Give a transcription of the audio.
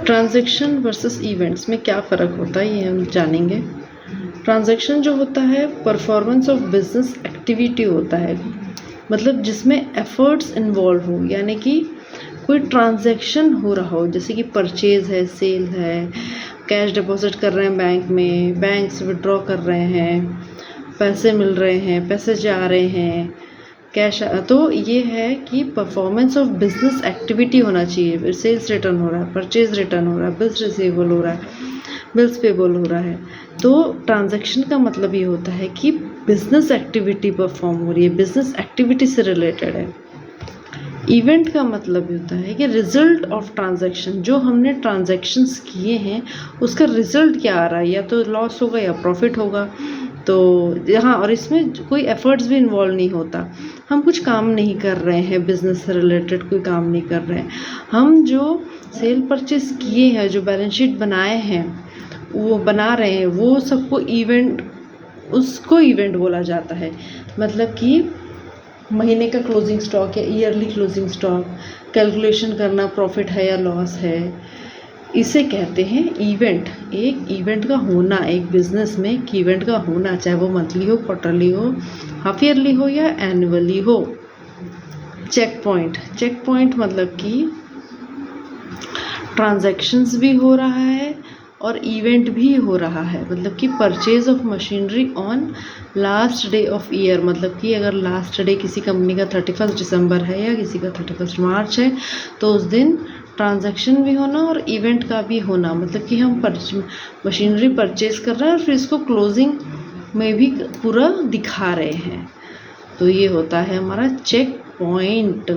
Transaction versus events में क्या फ़र्क होता है ये हम जानेंगे। ट्रांजैक्शन जो होता है परफॉर्मेंस ऑफ बिजनेस एक्टिविटी होता है, मतलब जिसमें एफर्ट्स इन्वॉल्व हो, यानी कि कोई ट्रांजैक्शन हो रहा हो, जैसे कि परचेज है, सेल है, कैश डिपॉजिट कर रहे हैं बैंक में, बैंक से विड्रॉ कर रहे हैं, पैसे मिल रहे हैं, पैसे जा रहे हैं, कैश। तो ये है कि परफॉर्मेंस ऑफ बिजनेस एक्टिविटी होना चाहिए। सेल्स रिटर्न हो रहा है, परचेज रिटर्न हो रहा है, बिल्स रिसीवेबल हो रहा है, बिल्स पेबल हो रहा है। तो ट्रांजैक्शन का मतलब ये होता है कि बिजनेस एक्टिविटी परफॉर्म हो रही है, बिजनेस एक्टिविटी से रिलेटेड है। इवेंट का मतलब ये होता है कि रिजल्ट ऑफ ट्रांजैक्शन, जो हमने ट्रांजैक्शंस किए हैं उसका रिजल्ट क्या आ रहा है, या तो लॉस होगा या प्रॉफिट होगा। तो यहाँ और इसमें कोई एफर्ट्स भी इन्वॉल्व नहीं होता, हम कुछ काम नहीं कर रहे हैं, बिजनेस से रिलेटेड कोई काम नहीं कर रहे हैं। हम जो सेल परचेस किए हैं, जो बैलेंस शीट बनाए हैं, वो बना रहे हैं, वो सबको इवेंट, उसको इवेंट बोला जाता है। मतलब कि महीने का क्लोजिंग स्टॉक या ईयरली क्लोजिंग स्टॉक कैलकुलेशन करना, प्रॉफिट है या लॉस है, इसे कहते हैं इवेंट। एक इवेंट का होना, एक बिजनेस में एक इवेंट का होना, चाहे वो मंथली हो, क्वार्टरली हो, हाफ ईयरली हो या एनुअली हो। चेक पॉइंट, चेक पॉइंट मतलब कि ट्रांजैक्शंस भी हो रहा है और इवेंट भी हो रहा है। मतलब कि purchase of machinery on last day of year, मतलब कि अगर लास्ट डे किसी कंपनी का 31 दिसंबर है या किसी का 31 मार्च है, तो उस दिन ट्रांजैक्शन भी होना और इवेंट का भी होना। मतलब कि हम मशीनरी परचेज कर रहे हैं और फिर इसको क्लोजिंग में भी पूरा दिखा रहे हैं। तो ये होता है हमारा चेक पॉइंट।